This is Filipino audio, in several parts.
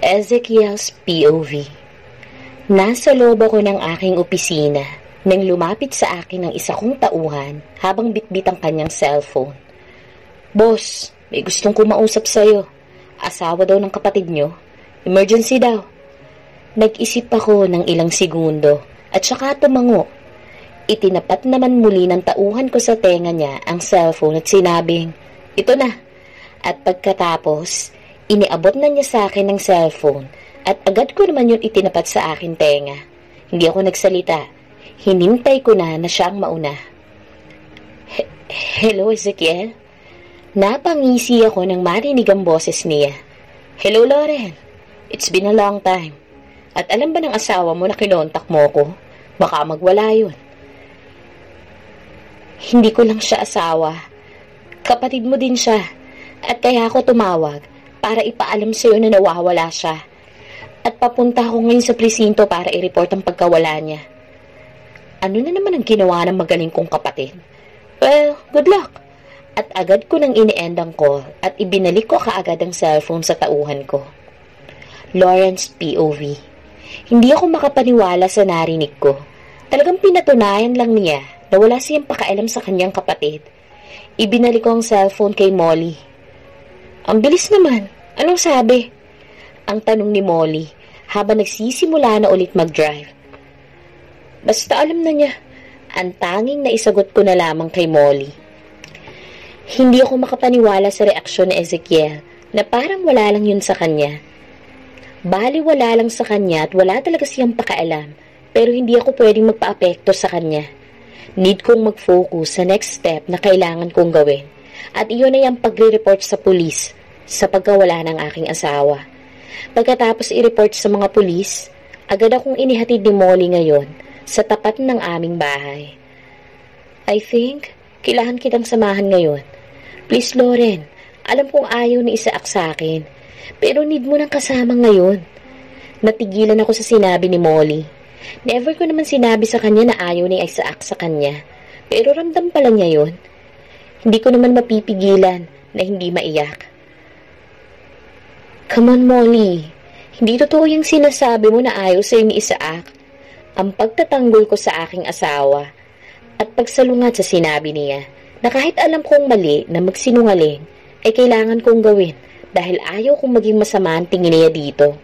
Ezekiel's POV. Nasa loob ako ng aking opisina nang lumapit sa akin ang isa kong tauhan habang bitbit ang kanyang cellphone. "Boss, may gustong kumausap sa'yo. Asawa daw ng kapatid nyo. Emergency daw." Nag-isip ako ng ilang segundo at saka tumango. Itinapat naman muli ng tauhan ko sa tenga niya ang cellphone at sinabing, "Ito na." At pagkatapos, iniabot na niya sa akin ng cellphone at agad ko naman yun itinapat sa akin tenga. Hindi ako nagsalita. Hinintay ko na siya ang mauna. "Hello, Ezekiel?" Napangisi ako nang marinig ang boses niya. "Hello, Lauren. It's been a long time. At alam ba ng asawa mo na kinontak mo ko? Baka magwala yun." "Hindi ko lang siya asawa. Kapatid mo din siya. At kaya ako tumawag para ipaalam sa'yo na nawawala siya. At papunta ako ngayon sa presinto para i-report ang pagkawala niya." Ano na naman ang ginawa ng magaling kong kapatid? Well, good luck. At agad ko nang ini-end ang call at ibinalik ko kaagad ang cellphone sa tauhan ko. Lawrence POV. Hindi ako makapaniwala sa narinig ko. Talagang pinatunayan lang niya na wala siyang pakailam sa kanyang kapatid. Ibinalik ko ang cellphone kay Molly. "Ang bilis naman. Anong sabi?" Ang tanong ni Molly habang nagsisimula na ulit mag-drive. "Basta alam na niya." Ang tanging na isagot ko na lamang kay Molly. Hindi ako makapaniwala sa reaksyon ni Ezekiel na parang wala lang yun sa kanya. Bali wala lang sa kanya at wala talaga siyang pakailam, pero hindi ako pwedeng magpa-apekto sa kanya. Need kong mag-focus sa next step na kailangan kong gawin, at iyon ay ang pagre-report sa pulis sa pagkawala ng aking asawa. Pagkatapos i-report sa mga pulis, agad akong inihatid ni Molly ngayon sa tapat ng aming bahay. "I think, kailangan kitang samahan ngayon. Please, Lauren, alam kong ayaw ni Isaac sa akin, pero need mo ng kasama ngayon." Natigilan ako sa sinabi ni Molly. Never ko naman sinabi sa kanya na ayaw ni Isaac sa kanya, pero ramdam pala niya yun. Hindi ko naman mapipigilan na hindi maiyak. "Come on, Molly. Hindi totoo yung sinasabi mo na ayaw sa'yo ni Isaac." Ang pagtatanggol ko sa aking asawa at pagsalungat sa sinabi niya na kahit alam kong mali na magsinungaling ay kailangan kong gawin dahil ayaw kong maging masama ang tingin niya dito.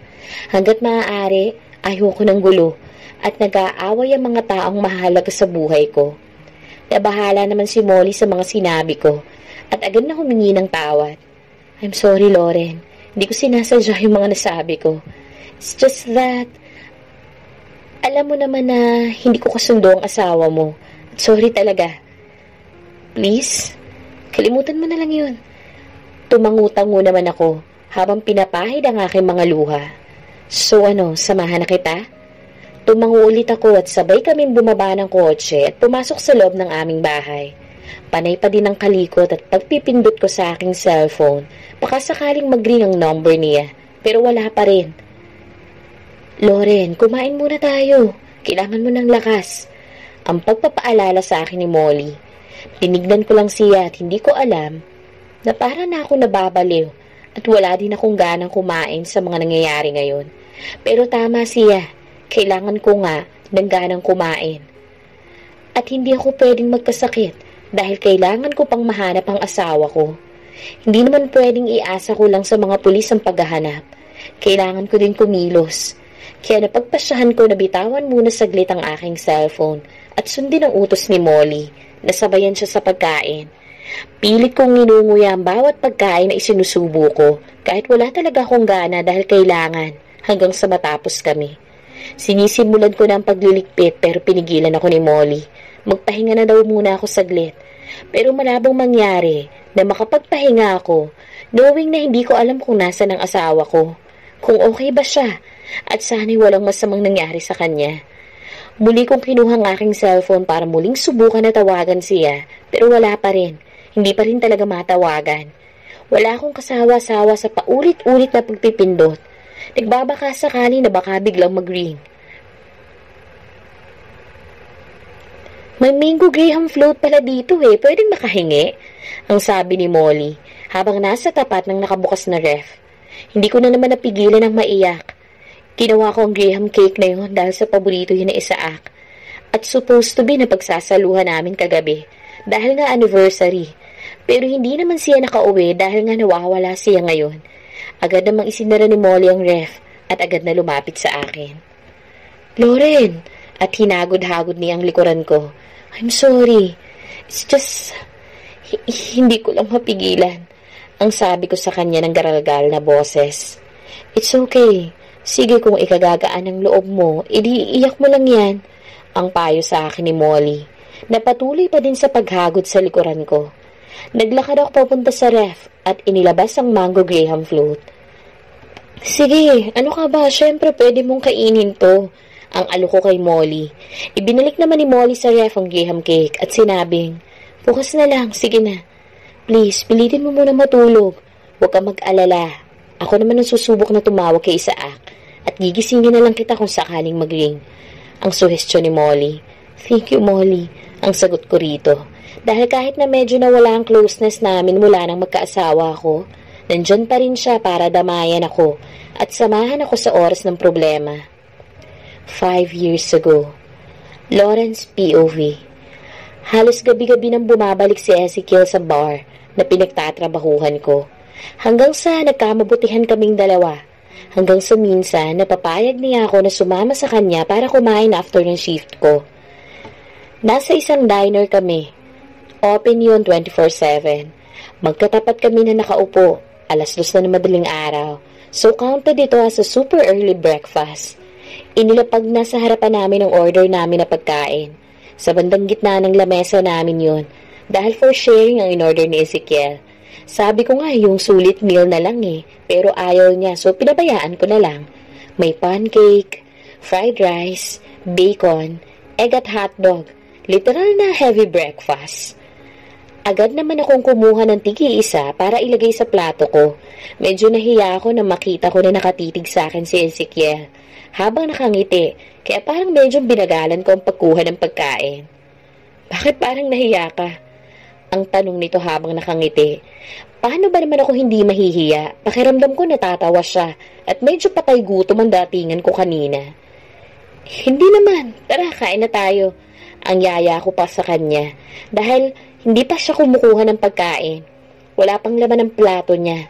Hanggat maaari, ayaw ko ng gulo at nag-aaway ang mga taong mahalaga sa buhay ko. Nabahala naman si Molly sa mga sinabi ko at agad na humingi ng tawad. "I'm sorry, Lauren. Hindi ko sinasadya yung mga nasabi ko. It's just that alam mo naman na hindi ko kasundo ang asawa mo. Sorry talaga. Please, kalimutan mo na lang yun." Tumangutango naman ako habang pinapahid ang aking mga luha. "So ano, samahan na kita?" Tumango ulit ako at sabay kaming bumaba ng kotse at pumasok sa loob ng aming bahay. Panay pa din ang kalikot at pagpipindot ko sa aking cellphone. Baka sakaling mag-ring ang number niya, pero wala pa rin. "Lauren, kumain muna tayo. Kailangan mo ng lakas." Ang pagpapaalala sa akin ni Molly. Tinignan ko lang siya at hindi ko alam na para na ako nababaliw at wala din akong ganang kumain sa mga nangyayari ngayon. Pero tama siya. Kailangan ko nga ng ganang kumain. At hindi ako pwedeng magkasakit dahil kailangan ko pang mahanap ang asawa ko. Hindi naman pwedeng iasa ko lang sa mga pulis ang paghahanap. Kailangan ko din kumilos. Kaya napagpasyahan ko na bitawan muna saglit ang aking cellphone at sundin ang utos ni Molly na sabayan siya sa pagkain. Pilit kong ninunguya ang bawat pagkain na isinusubo ko kahit wala talaga akong gana dahil kailangan hanggang sa matapos kami. Sinisimulan ko na ang pagliligpit pero pinigilan ako ni Molly. Magpahinga na daw muna ako saglit. Pero malabong mangyari na makapagpahinga ako knowing na hindi ko alam kung nasa ng asawa ko. Kung okay ba siya at sana'y walang masamang nangyari sa kanya. Muli kong kinuha ang aking cellphone para muling subukan na tawagan siya pero wala pa rin. Hindi pa rin talaga matawagan. Wala akong kasawa-sawa sa paulit-ulit na pagpipindot. Nagbabaka sakali na baka biglang mag-ring. "May mango graham float pala dito eh. Pwedeng makahingi?" ang sabi ni Molly habang nasa tapat ng nakabukas na ref. Hindi ko na naman napigilan ang maiyak. Ginawa ko ang graham cake na yun dahil sa paborito yun ni Isaac. At supposed to be na pagsasaluhan namin kagabi dahil nga anniversary. Pero hindi naman siya nakauwi dahil nga nawawala siya ngayon. Agad namang isinara ni Molly ang ref at agad na lumapit sa akin. Lauren! At hinagod-hagod niya ang likuran ko. I'm sorry. It's just... hindi ko lang mapigilan. Ang sabi ko sa kanya ng garalgal na boses. It's okay. Sige kung ikagagaan ang loob mo, iiyak mo lang yan. Ang payo sa akin ni Molly. Napatuloy pa din sa paghagod sa likuran ko. Naglakad ako papunta sa ref at inilabas ang mango graham float. Sige, ano ka ba? Siyempre pwede mong kainin to. Ang alok ko kay Molly. Ibinalik naman ni Molly sa ref ang graham cake at sinabing, bukas na lang, sige na. Please, pilitin mo muna matulog. Huwag kang mag-alala. Ako naman ang susubok na tumawag kay Isaac at gigisingin na lang kita kung sakaling mag-ring. Ang suhestyon ni Molly. Thank you, Molly. Ang sagot ko rito. Dahil kahit na medyo nawala ang closeness namin mula nang magkaasawa ako, nandyan pa rin siya para damayan ako at samahan ako sa oras ng problema. 5 years ago. Lawrence POV. Halos gabi-gabi nang bumabalik si Ezekiel sa bar na pinagtatrabahuhan ko. Hanggang sa nagkamabutihan kaming dalawa. Hanggang sa minsan napapayag niya ako na sumama sa kanya para kumain after ng shift ko. Nasa isang diner kami. Open yun 24/7. Magkatapat kami na nakaupo. 2:00 na madaling araw. So counted ito as a super early breakfast. Inilapag na sa harapan namin ang order namin na pagkain. Sa bandang gitna ng lamesa namin yun. Dahil for sharing ang in-order ni Ezekiel. Sabi ko nga yung sulit meal na lang pero ayaw niya so pinabayaan ko na lang. May pancake, fried rice, bacon, egg at hotdog. Literal na heavy breakfast. Agad naman akong kumuha ng tigi-isa para ilagay sa plato ko. Medyo nahiya ako na makita ko na nakatitig sa akin si Ezekiel. Habang nakangiti, kaya parang medyo binagalan ko ang pagkuha ng pagkain. Bakit parang nahiya ka? Ang tanong nito habang nakangiti. Paano ba naman ako hindi mahihiya? Pakiramdam ko natatawa siya at medyo patay gutom ang datingan ko kanina. Hindi naman. Tara, kain na tayo. Ang yaya ko pa sa kanya dahil hindi pa siya kumukuha ng pagkain. Wala pang laman ng plato niya.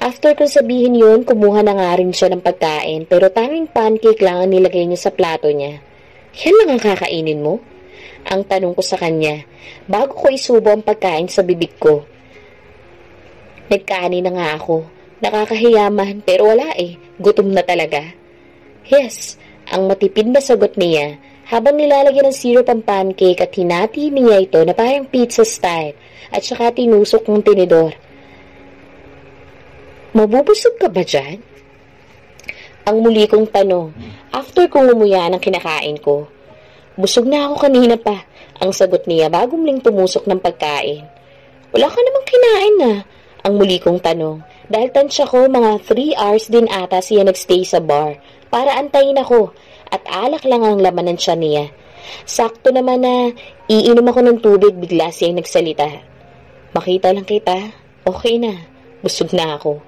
After kong sabihin yun, kumuha na nga rin siya ng pagkain pero tanging pancake lang ang nilagay niya sa plato niya. Yan lang ang kakainin mo? Ang tanong ko sa kanya, bago ko isubo ang pagkain sa bibig ko. Nagkaani na nga ako. Nakakahiyaman pero wala gutom na talaga. Yes, ang matipid na sagot niya habang nilalagyan ng syrup ang pancake at hinati niya ito na parang pizza style at saka tinusok ng tinidor. Mabubusog ka ba dyan? Ang muli kong tanong after kong umuya ng kinakain ko. Busog na ako kanina pa, ang sagot niya bago muling tumusok ng pagkain. Wala ka namang kinain na, ang muli kong tanong. Dahil tansya ko, mga 3 hours din ata siya nagstay sa bar para antayin ako at alak lang ang laman ng tiyan niya. Sakto naman na iinom ako ng tubig bigla siyang nagsalita. Makita lang kita, okay na, busog na ako.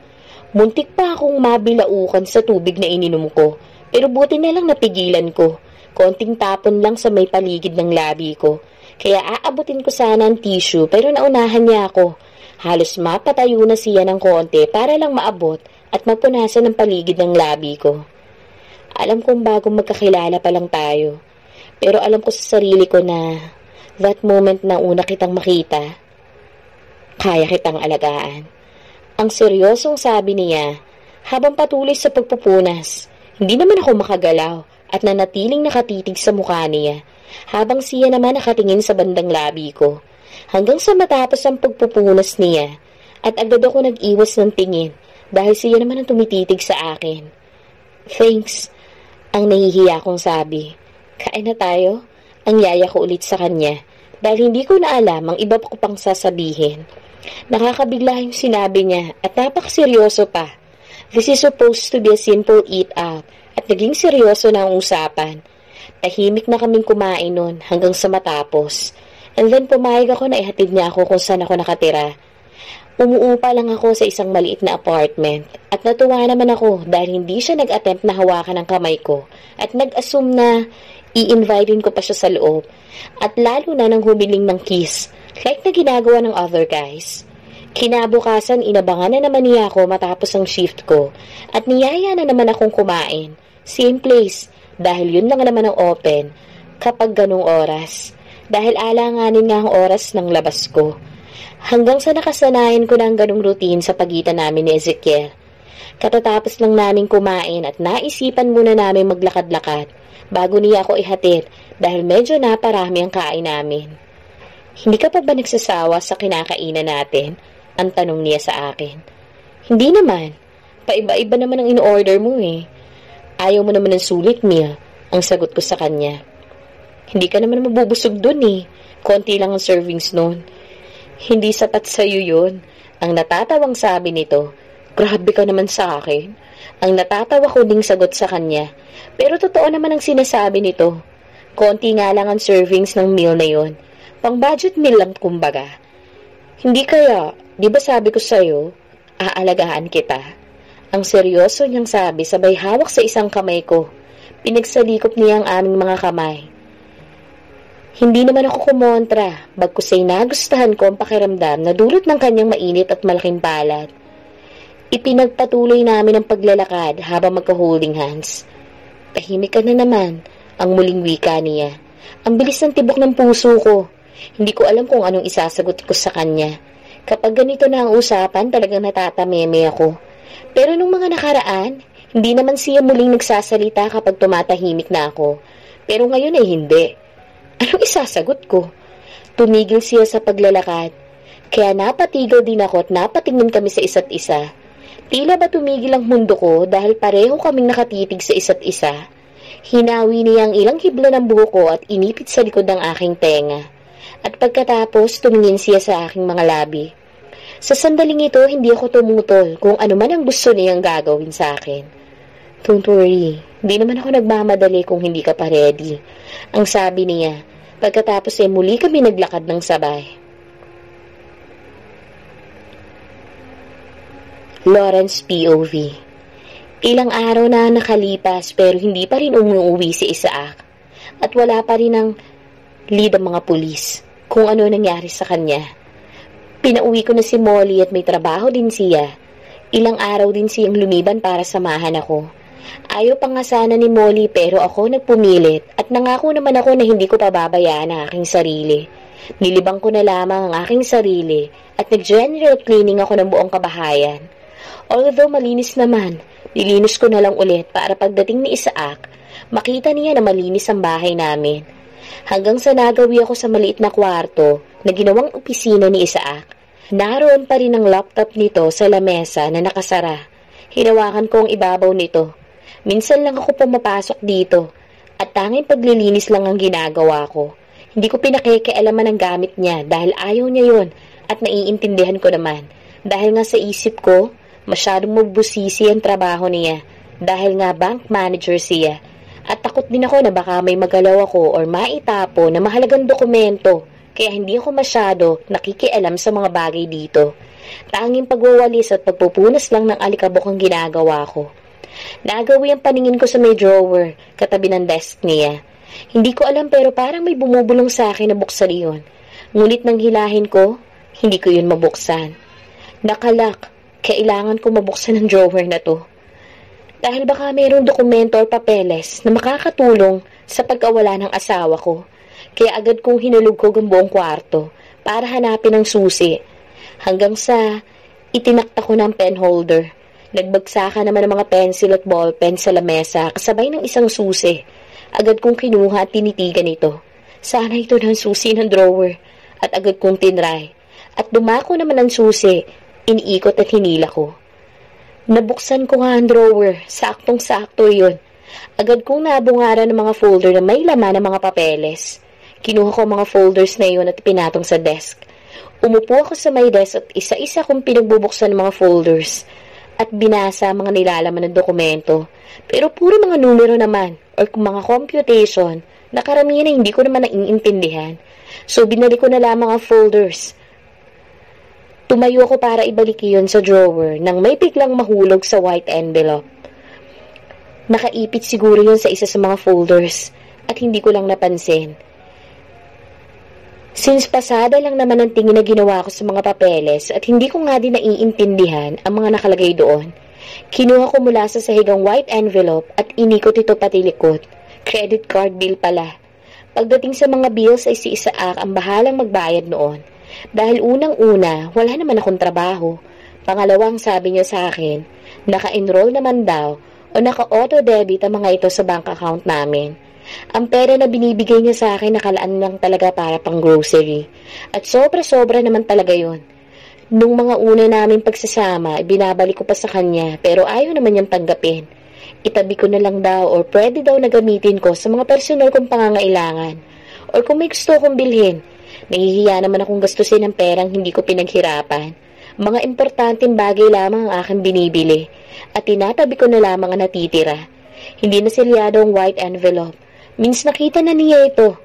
Muntik pa akong mabilaukan sa tubig na ininom ko, pero buti na lang napigilan ko. Konting tapon lang sa may paligid ng labi ko. Kaya aabutin ko sana ang tissue pero naunahan niya ako. Halos mapatayo na siya ng konti para lang maabot at mapunasan ang paligid ng labi ko. Alam kong bagong magkakilala pa lang tayo. Pero alam ko sa sarili ko na that moment na una kitang makita, kaya kitang alagaan. Ang seryosong sabi niya habang patuloy sa pagpupunas. Hindi naman ako makagalaw at nanatiling nakatitig sa mukha niya, habang siya naman nakatingin sa bandang labi ko. Hanggang sa matapos ang pagpupunas niya, at agad ako nag-iwas ng tingin, dahil siya naman ang tumititig sa akin. Thanks, ang nahihiya kong sabi. Kain na tayo? Ang yaya ko ulit sa kanya, dahil hindi ko na alam ang iba ko pang sasabihin. Nakakabigla yung sinabi niya, at napakaseryoso pa. This is supposed to be a simple eat-out, at naging seryoso na ang usapan. Tahimik na kaming kumain nun hanggang sa matapos. And then pumayag ako na ihatid niya ako kung saan ako nakatira. Umuupa lang ako sa isang maliit na apartment at natuwa naman ako dahil hindi siya nag-attempt na hawakan ang kamay ko at nag-assume na i-invitein ko pa siya sa loob at lalo na nang humiling ng kiss like na ginagawa ng other guys. Kinabukasan inabangan na naman niya ako matapos ang shift ko at niyaya na naman akong kumain. Same place dahil yun lang naman ang open kapag ganung oras dahil alanganin nga ang oras ng labas ko. Hanggang sa nakasanayan ko ng ganung routine sa pagitan namin ni Ezekiel. Katatapos lang namin kumain at naisipan muna namin maglakad-lakad bago niya ako ihatid dahil medyo naparami ang kain namin. Hindi ka pa ba nagsasawa sa kinakainan natin? Ang tanong niya sa akin. Hindi naman. Paiba-iba naman ang in-order mo eh. Ayaw mo naman ng sulit meal, ang sagot ko sa kanya. Hindi ka naman mabubusog dun eh. Konti lang ang servings nun. Hindi sapat sa'yo yun. Ang natatawang sabi nito, grabe ka naman sa akin. Ang natatawa ko ding sagot sa kanya. Pero totoo naman ang sinasabi nito. Konti nga lang ang servings ng meal na yun. Pang budget meal lang kumbaga. Hindi kaya, di ba sabi ko sa'yo, aalagaan kita. Ang seryoso niyang sabi sabay hawak sa isang kamay ko. Pinagsalikop niya ang aming mga kamay. Hindi naman ako kumontra, bagkus ay nagustuhan ko ang pakiramdam na dulot ng kanyang mainit at malaking palad. Ipinagpatuloy namin ang paglalakad habang magka-holding hands. Tahimik ka na naman, ang muling wika niya. Ang bilis ng tibok ng puso ko. Hindi ko alam kung anong isasagot ko sa kanya. Kapag ganito na ang usapan, talagang natatameme ako. Pero nung mga nakaraan, hindi naman siya muling nagsasalita kapag tumatahimik na ako. Pero ngayon ay hindi. Anong isasagot ko? Tumigil siya sa paglalakad. Kaya napatigil din ako at napatingin kami sa isa't isa. Tila ba tumigil ang mundo ko dahil pareho kaming nakatitig sa isa't isa. Hinawi niya ang ilang hibla ng buhok ko at inipit sa likod ng aking tenga. At pagkatapos tumingin siya sa aking mga labi. Sa sandaling ito, hindi ako tumutol kung ano man ang gusto niyang gagawin sa akin. Don't worry, hindi naman ako nagmamadali kung hindi ka pa ready. Ang sabi niya. Pagkatapos ay muli kami naglakad ng sabay. Lawrence POV. Ilang araw na nakalipas pero hindi pa rin umuwi si Isaac. At wala pa rin ang lead ang mga pulis kung ano nangyari sa kanya. Pinauwi ko na si Molly at may trabaho din siya. Ilang araw din siyang lumiban para samahan ako. Ayaw pa nga sana ni Molly pero ako nagpumilit at nangako naman ako na hindi ko pababayaan ang aking sarili. Nilibang ko na lamang ang aking sarili at nag-general cleaning ako ng buong kabahayan. Although malinis naman, nilinis ko na lang ulit para pagdating ni Isaac, makita niya na malinis ang bahay namin. Hanggang sa nagawi ako sa maliit na kwarto na ginawang opisina ni Isaac. Naroon pa rin ang laptop nito sa lamesa na nakasara. Hinawakan ko ang ibabaw nito. Minsan lang ako pumapasok dito at tanging paglilinis lang ang ginagawa ko. Hindi ko pinakikialaman ang gamit niya dahil ayaw niya yon at naiintindihan ko naman. Dahil nga sa isip ko, masyadong magbusisi ang trabaho niya dahil nga bank manager siya. At takot din ako na baka may magalaw ako or maitapo na mahalagang dokumento kaya hindi ako masyado nakikialam sa mga bagay dito. Tanging pagwawalis at pagpupunas lang ng alikabok ang ginagawa ko. Nagawi ang paningin ko sa may drawer, katabi ng desk niya. Hindi ko alam pero parang may bumubulong sa akin na buksan iyon. Ngunit nang hilahin ko, hindi ko yun mabuksan. Nakalak, kailangan ko mabuksan ang drawer na to. Dahil baka mayroong dokumento o papeles na makakatulong sa pagkawala ng asawa ko. Kaya agad kong hinulugkog ang buong kwarto para hanapin ang susi. Hanggang sa itinakta ko ng pen holder. Nagbagsakan naman ng mga pencil at ballpen sa lamesa kasabay ng isang susi. Agad kong kinuha at tinitigan ito. Sana ito ng susi ng drawer. At agad kong tinry. At dumako naman ang susi. Iniikot at hinila ko. Nabuksan ko nga ang drawer. Saktong-sakto yun. Agad kong nabungaran ng mga folder na may laman ng mga papeles. Kinuha ko mga folders na yun at pinatong sa desk. Umupo ako sa may desk at isa-isa kong pinagbubuksan ng mga folders. At binasa mga nilalaman ng dokumento. Pero puro mga numero naman or kung mga computation na karamihan na hindi ko naman naiintindihan. So binalik ko na lamang ang folders. Tumayo ako para ibalik iyon sa drawer nang may biglang mahulog sa white envelope. Nakaipit siguro yun sa isa sa mga folders at hindi ko lang napansin. Since pasada lang naman ang tingin na ginawa ko sa mga papeles at hindi ko nga din naiintindihan ang mga nakalagay doon, kinuha ko mula sa sahigang white envelope at inikot ito pati likod. Credit card bill pala. Pagdating sa mga bills ay si Isaac ang bahalang magbayad noon. Dahil unang-una, wala naman akong trabaho. Pangalawang sabi niya sa akin, naka-enroll naman daw o naka-auto-debit ang mga ito sa bank account namin. Ang pera na binibigay niya sa akin nakalaan lang talaga para pang grocery. At sobra-sobra naman talaga yon. Nung mga una namin pagsasama, binabalik ko pa sa kanya pero ayaw naman niyang tanggapin. Itabi ko na lang daw or pwede daw na gamitin ko sa mga personal kong pangangailangan. Or kung may gusto akong bilhin, nahihiya naman akong gastusin ng perang hindi ko pinaghirapan. Mga importanteng bagay lamang ang aking binibili at tinatabi ko na lamang ang natitira. Hindi na selyado ang white envelope. Means nakita na niya ito.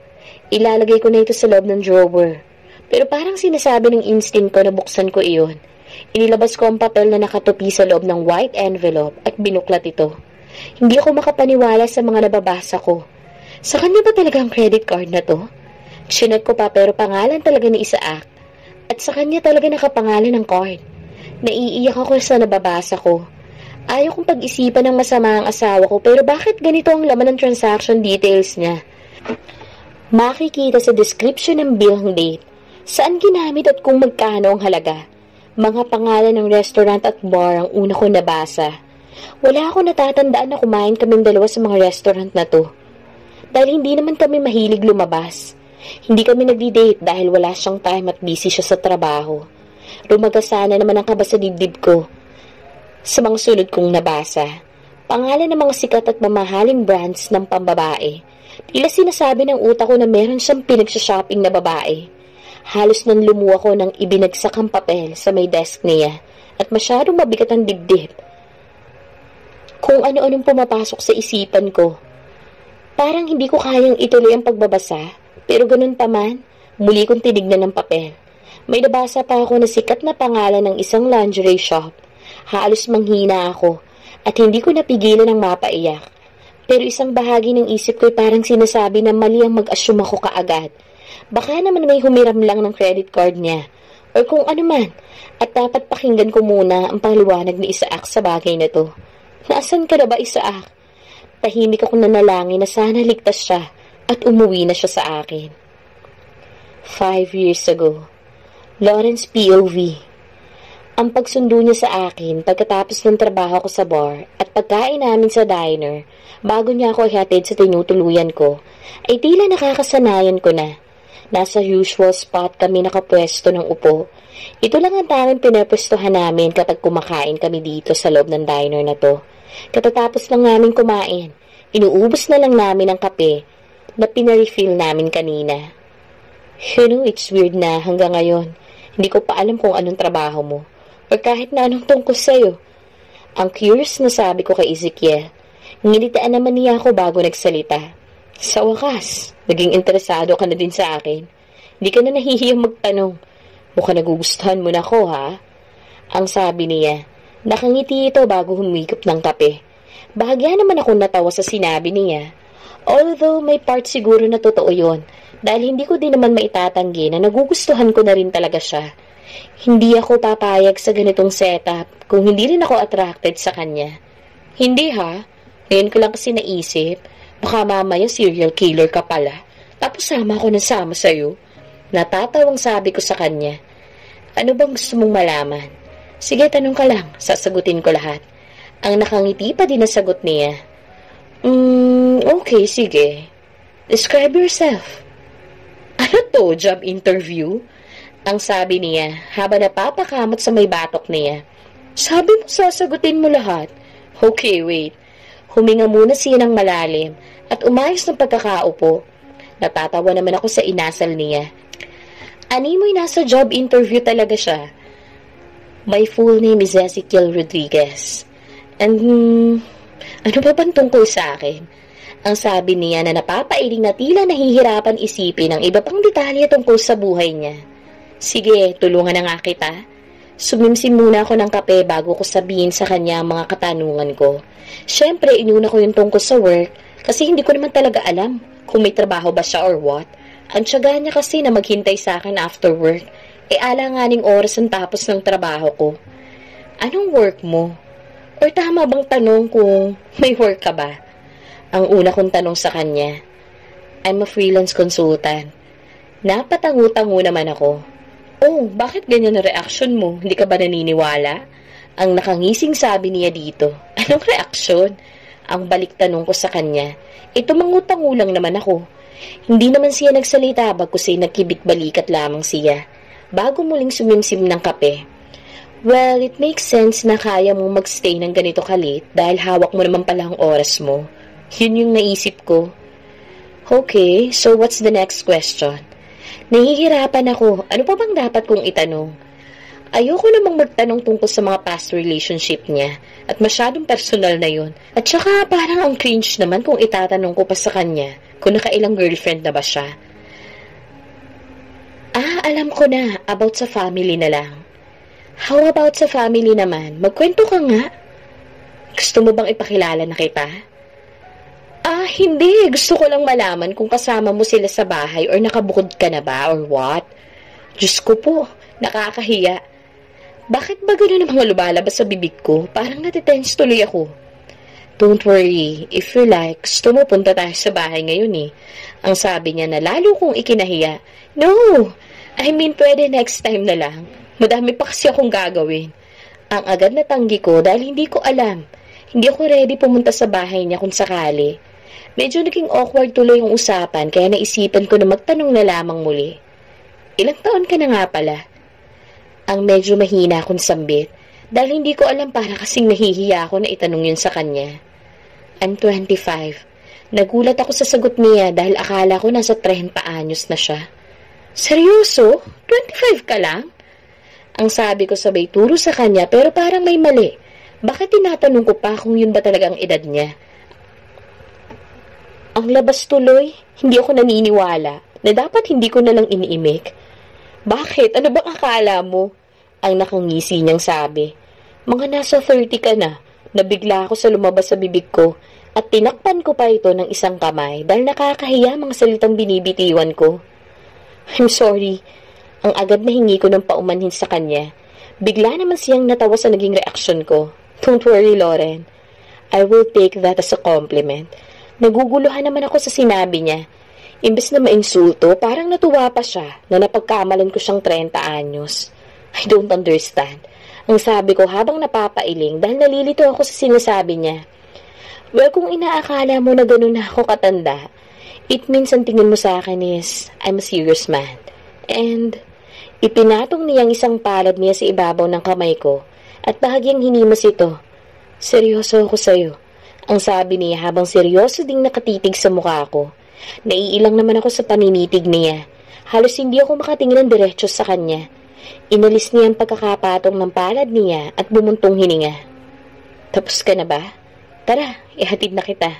Ilalagay ko na ito sa loob ng drawer. Pero parang sinasabi ng instinct ko na buksan ko iyon. Inilabas ko ang papel na nakatupi sa loob ng white envelope at binuklat ito. Hindi ako makapaniwala sa mga nababasa ko. Sa kanya ba talaga ang credit card na to? Chinek ko pa pero pangalan talaga ni Isaac. At sa kanya talaga nakapangalan ng card. Naiiyak ako sa nababasa ko. Ayaw kong pag-isipan ng masama ang asawa ko pero bakit ganito ang laman ng transaction details niya? Makikita sa description ng billing date, saan ginamit at kung magkano ang halaga. Mga pangalan ng restaurant at bar ang una ko nabasa. Wala akong natatandaan na kumain kaming dalawa sa mga restaurant na to. Dahil hindi naman kami mahilig lumabas. Hindi kami nagdi-date dahil wala siyang time at busy siya sa trabaho. Rumagasana naman ang kaba sa dibdib ko. Sa mga sunod kong nabasa, pangalan ng mga sikat at mamahaling brands ng pambabae. Tila sinasabi ng utak ko na meron siyang pinagsha-shopping na babae. Halos nang lumuwa ko nang ibinagsak ang papel sa may desk niya at masyadong mabigat ang dibdib. Kung ano-anong pumapasok sa isipan ko. Parang hindi ko kayang ituloy ang pagbabasa, pero ganun pa man, muli kong tinignan ng papel. May nabasa pa ako na sikat na pangalan ng isang lingerie shop. Halos manghina ako at hindi ko napigilan ng mapaiyak. Pero isang bahagi ng isip ko ay parang sinasabi na mali ang mag-assume ako kaagad. Baka naman may humiram lang ng credit card niya or kung ano man at dapat pakinggan ko muna ang paliwanag ni Isaac sa bagay na to. Nasaan ka na ba, Isaac? Tahimik ako nanalangin na sana ligtas siya at umuwi na siya sa akin. 5 years ago. Lawrence POV. Ang pagsundo niya sa akin pagkatapos ng trabaho ko sa bar at pagkain namin sa diner bago niya ako ihatid sa tinutuluyan ko ay tila nakakasanayan ko na. Nasa usual spot kami nakapwesto ng upo. Ito lang ang tanging pinapwestohan namin kapag kumakain kami dito sa loob ng diner na to. Katatapos lang namin kumain, inuubos na lang namin ang kape na pinarefill namin kanina. You know, it's weird na hanggang ngayon, hindi ko pa alam kung anong trabaho mo. O kahit na anong tungkol sa'yo. Ang curious na sabi ko kay Ezekiel. Ngilitaan naman niya ako bago nagsalita. Sa wakas, naging interesado ka na din sa akin. Hindi ka na nahihiyang magtanong. Mukhang nagugustuhan mo na ako, ha? Ang sabi niya. Nakangiti ito bago humigop ng kape. Bahagya naman ako natawa sa sinabi niya. Although may part siguro na totoo yon, dahil hindi ko din naman maitatanggi na nagugustuhan ko na rin talaga siya. Hindi ako papayag sa ganitong setup kung hindi rin ako attracted sa kanya. Hindi ha, ngayon ko lang kasi naisip, baka mamaya serial killer ka pala, tapos sama ako ng sama sa'yo. Natatawang sabi ko sa kanya. Ano bang gusto mong malaman? Sige, tanong ka lang, sasagutin ko lahat. Ang nakangiti pa din na sagot niya. Okay, sige. Describe yourself. Ano to, job interview? Ang sabi niya, habang napapakamot sa may batok niya. Sabi mo sasagutin mo lahat. Okay, wait. Huminga muna siya ng malalim at umayos ng pagkakaupo. Natatawa naman ako sa inasal niya. Animoy nasa job interview talaga siya. My full name is Ezekiel Rodriguez. And, ano ba bang tungkol sa akin? Ang sabi niya na napapailing na tila nahihirapan isipin ang iba pang detalye tungkol sa buhay niya. Sige, tulungan na nga kita. Sumimsim muna ako ng kape bago ko sabihin sa kanya ang mga katanungan ko. Siyempre, inuna ko yung tungkol sa work kasi hindi ko naman talaga alam kung may trabaho ba siya or what. Ang tiyaga niya kasi na maghintay sa akin after work. Alanganing oras ang tapos ng trabaho ko. Anong work mo? Or tama bang tanong kung may work ka ba? Ang una kong tanong sa kanya. I'm a freelance consultant. Napatangu-tangu naman ako. Oh, bakit ganyan na reaksyon mo? Hindi ka ba naniniwala? Ang nakangising sabi niya dito. Anong reaksyon? Ang balik tanong ko sa kanya. Ito mangutangu lang naman ako. Hindi naman siya nagsalita bagkus nagkibit-balikat lamang siya. Bago muling sumimsim ng kape. Well, it makes sense na kaya mong magstay ng ganito kalit dahil hawak mo naman pala ang oras mo. Yun yung naisip ko. Okay, so what's the next question? Nahihirapan ako. Ano pa bang dapat kong itanong? Ayoko namang magtanong tungkol sa mga past relationship niya at masyadong personal na yun. At saka parang ang cringe naman kung itatanong ko pa sa kanya kung nakailang girlfriend na ba siya. Alam ko na. About sa family na lang. How about sa family naman? Magkwento ka nga. Gusto mo bang ipakilala na kita? Hindi. Gusto ko lang malaman kung kasama mo sila sa bahay or nakabukod ka na ba or what. Diyos ko po, nakakahiya. Bakit ba gano'n ang mga lumalabas sa bibig ko? Parang natitense tuloy ako. Don't worry. If you like, gusto mo punta tayo sa bahay ngayon eh. Ang sabi niya na lalo kong ikinahiya. No! I mean, pwede next time na lang. Madami pa kasi akong gagawin. Ang agad na tanggi ko dahil hindi ko alam. Hindi ako ready pumunta sa bahay niya kung sakali. Medyo naging awkward tuloy yung usapan kaya naisipan ko na magtanong na lamang muli. Ilang taon ka na nga pala? Ang medyo mahina akong sambit dahil hindi ko alam para kasing nahihiya ako na itanong yun sa kanya. I'm 25. Nagulat ako sa sagot niya dahil akala ko nasa 30 anyos na siya. Seryoso? 25 ka lang? Ang sabi ko sabay turo sa kanya pero parang may mali. Bakit tinatanong ko pa kung yun ba talaga ang edad niya? Ang labas tuloy, hindi ako naniniwala na dapat hindi ko nalang iniimik. Bakit? Ano bang akala mo? Ang nakangisi niyang sabi. Mga nasa 30 ka na. Nabigla ako sa lumabas sa bibig ko at tinakpan ko pa ito ng isang kamay dahil nakakahiya mga salitang binibitiwan ko. I'm sorry. Ang agad na hingi ko ng paumanhin sa kanya. Bigla naman siyang natawa sa naging reaksyon ko. Don't worry, Lauren. I will take that as a compliment. Naguguluhan naman ako sa sinabi niya. Imbes na mainsulto, parang natuwa pa siya na napagkamalan ko siyang 30 anyos. I don't understand. Ang sabi ko habang napapailing dahil nalilito ako sa sinasabi niya. Well, kung inaakala mo na ganun na ako katanda, it means ang tingin mo sa akin is, I'm a serious man. And ipinatong niyang isang palad niya sa ibabaw ng kamay ko at bahagyang hinimas ito. Seryoso ako sa'yo. Ang sabi niya habang seryoso ding nakatitig sa mukha ko. Naiilang naman ako sa paninitig niya. Halos hindi ako makatingin ng diretso sa kanya. Inalis niya ang pagkakapatong ng palad niya at bumuntong hininga. Tapos ka na ba? Tara, ihatid na kita.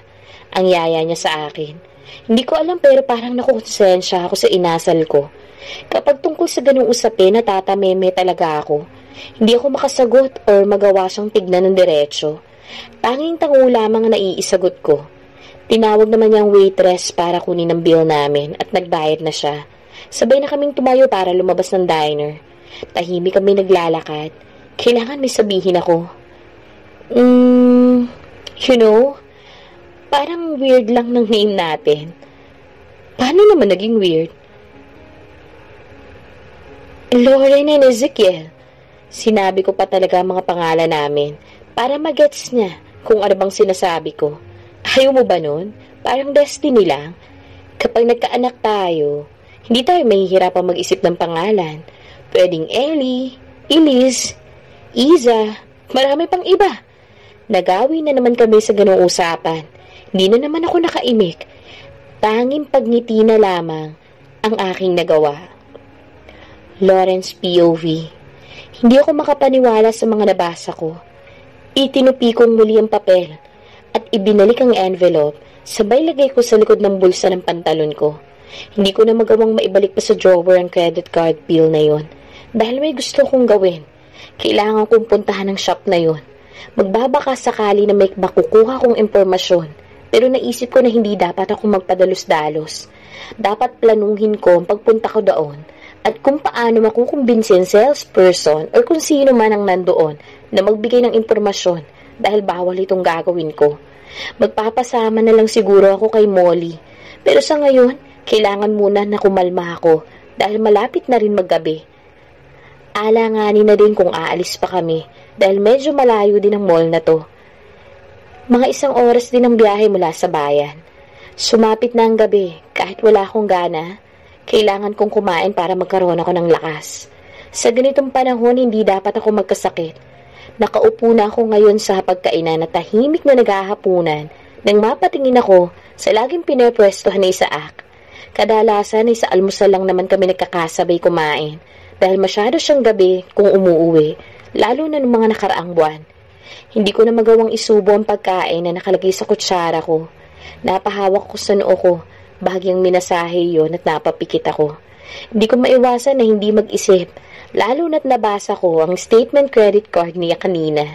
Ang yaya niya sa akin. Hindi ko alam pero parang nakukonsensya ako sa inasal ko. Kapag tungkol sa ganung usapin, natatameme talaga ako. Hindi ako makasagot or magawa siyang tignan ng diretso. Tanging tango lamang ang naiisagot ko. Tinawag naman niyang waitress para kunin ang bill namin at nagbayad na siya. Sabay na kaming tumayo para lumabas ng diner. Tahimik kami naglalakad. Kailangan may sabihin ako. You know, parang weird lang ng name natin. Paano naman naging weird? Lauren and Ezekiel. Sinabi ko pa talaga ang mga pangalan namin para magets niya kung ano bang sinasabi ko. Ayaw mo ba nun? Parang destiny lang. Kapag nagkaanak tayo, hindi tayo mahihirapang mag-isip ng pangalan. Pwedeng Ellie, Elise, Iza, marami pang iba. Nagawi na naman kami sa ganung usapan. Hindi na naman ako nakaimik. Tanging pagngiti na lamang ang aking nagawa. Lawrence POV. Hindi ako makapaniwala sa mga nabasa ko. Itinupi kong muli ang papel at ibinalik ang envelope. Sabay lagay ko sa likod ng bulsa ng pantalon ko. Hindi ko na magawang maibalik pa sa drawer ang credit card bill na yon dahil may gusto kong gawin. Kailangan kong puntahan ng shop na yon. Magbabaka sakali na may makukuha kong impormasyon. Pero naisip ko na hindi dapat ako magpadalos-dalos. Dapat planuhin ko ang pagpunta ko doon at kung paano makukumbinsin salesperson or kung sino man ang nandoon na magbigay ng impormasyon dahil bawal itong gagawin ko. Magpapasama na lang siguro ako kay Molly. Pero sa ngayon, kailangan muna na kumalma ako dahil malapit na rin maggabi. Alanganin na din kung aalis pa kami dahil medyo malayo din ang mall na to. Mga 1 oras din ang biyahe mula sa bayan. Sumapit na ang gabi kahit wala akong gana. Kailangan kong kumain para magkaroon ako ng lakas. Sa ganitong panahon, hindi dapat ako magkasakit. Nakaupo na ako ngayon sa pagkainan at tahimik na naghahapunan nang mapatingin ako sa laging pinepwestohan ni Isaac. Kadalasan ay sa almusal lang naman kami nagkakasabay kumain dahil masyado siyang gabi kung umuuwi, lalo na ng mga nakaraang buwan. Hindi ko na magawang isubo ang pagkain na nakalagay sa kutsara ko. Napahawak ko sa noo ko. Bahagyang minasahe yon at napapikit ako. Hindi ko maiwasan na hindi mag-isip, lalo na't nabasa ko ang statement credit card niya kanina.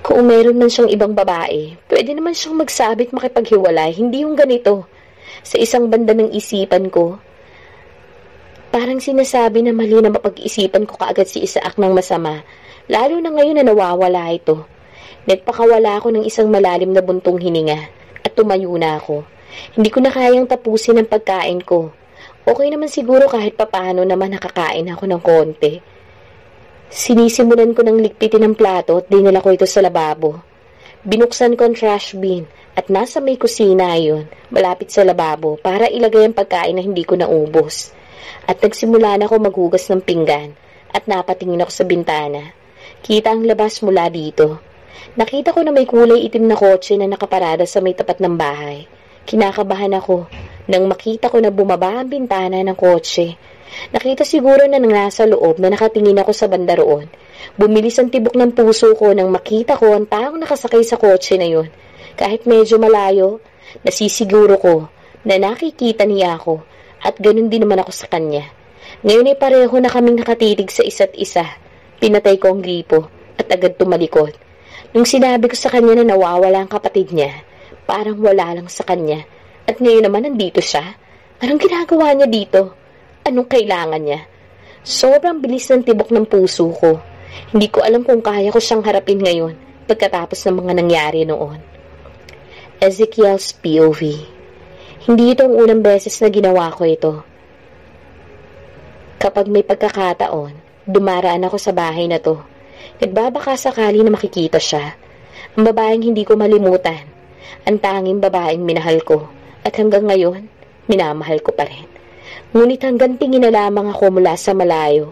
Kung meron man siyang ibang babae, pwede naman siyang magsabit makipaghiwalay, hindi yung ganito. Sa isang banda ng isipan ko, parang sinasabi na mali na mapag-isipan ko kaagad si Isaac ng masama, lalo na ngayon na nawawala ito. Nagpakawala ako ng isang malalim na buntong hininga. At tumayo na ako. Hindi ko na kayang tapusin ang pagkain ko. Okay naman siguro kahit papaano naman nakakain ako ng konti. Sinisimulan ko ng ligpitin ang plato at dinala ko ito sa lababo. Binuksan ko ang trash bin at nasa may kusina ayon, malapit sa lababo para ilagay ang pagkain na hindi ko naubos. At nagsimula na ako maghugas ng pinggan at napatingin ako sa bintana. Kita ang labas mula dito. Nakita ko na may kulay itim na kotse na nakaparada sa may tapat ng bahay. Kinakabahan ako nang makita ko na bumaba ang bintana ng kotse. Nakita siguro na nasa loob na nakatingin ako sa banda roon. Bumilis ang tibok ng puso ko nang makita ko ang taong nakasakay sa kotse na yon. Kahit medyo malayo, nasisiguro ko na nakikita niya ako at ganun din naman ako sa kanya. Ngayon ay pareho na kaming nakatitig sa isa't isa. Pinatay ko ang gripo at agad tumalikod. Nung sinabi ko sa kanya na nawawala ang kapatid niya, parang wala lang sa kanya. At ngayon naman nandito siya. Anong ginagawa niya dito? Anong kailangan niya? Sobrang bilis ng tibok ng puso ko. Hindi ko alam kung kaya ko siyang harapin ngayon pagkatapos ng mga nangyari noon. Ezekiel's POV. Hindi itong unang beses na ginawa ko ito. Kapag may pagkakataon, dumaraan ako sa bahay na to. Nagbabaka sakali na makikita siya. Ang babaeng hindi ko malimutan. Ang tanging babaeng minahal ko. At hanggang ngayon, minamahal ko pa rin. Ngunit hanggang tingin na lamang ako mula sa malayo.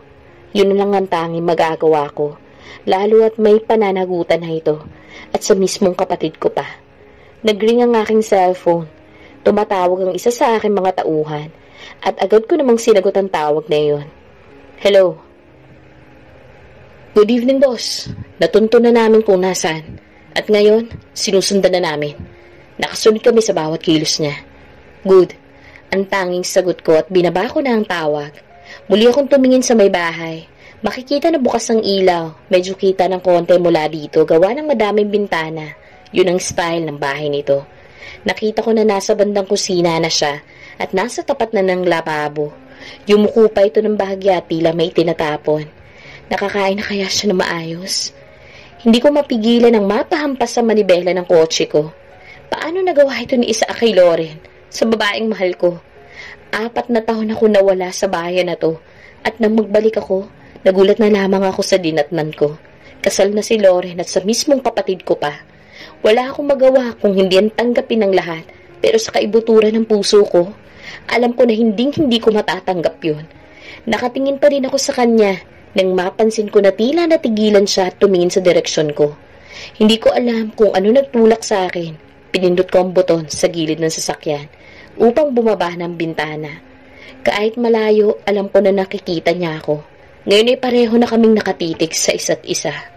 Yun lang ang tanging magagawa ko. Lalo at may pananagutan na ito. At sa mismong kapatid ko pa. Nagring ang aking cellphone. Tumatawag ang isa sa aking mga tauhan. At agad ko namang sinagot ang tawag na iyon. Hello. Good evening, boss. Natunto na namin kung nasaan. At ngayon, sinusundan na namin. Nakasunod kami sa bawat kilos niya. Good. Ang tanging sagot ko at binaba ko na ang tawag. Muli akong tumingin sa may bahay. Makikita na bukas ang ilaw. Medyo kita ng konti mula dito. Gawa ng madaming bintana. Yun ang style ng bahay nito. Nakita ko na nasa bandang kusina na siya at nasa tapat na ng lababo. Yumuko pa ito ng bahagya at tila may tinatapon. Nakakain na kaya siya na maayos? Hindi ko mapigilan ang mapahampas sa manibela ng kotse ko. Paano nagawa ito ni Isaac kay Loren, sa babaeng mahal ko? 4 na taon ako nawala sa bayan na to. At nang magbalik ako, nagulat na lamang ako sa dinatnan ko. Kasal na si Loren at sa mismong kapatid ko pa. Wala akong magawa kung hindi ang tanggapin ng lahat. Pero sa kaibuturan ng puso ko, alam ko na hindi ko matatanggap yun. Nakatingin pa rin ako sa kanya nang mapansin ko na tila natigilan siya at tumingin sa direksyon ko. Hindi ko alam kung ano nagtulak sa akin. Pinindot ko ang buton sa gilid ng sasakyan upang bumaba ng bintana. Kahit malayo, alam ko na nakikita niya ako. Ngayon ay pareho na kaming nakatitig sa isa't isa.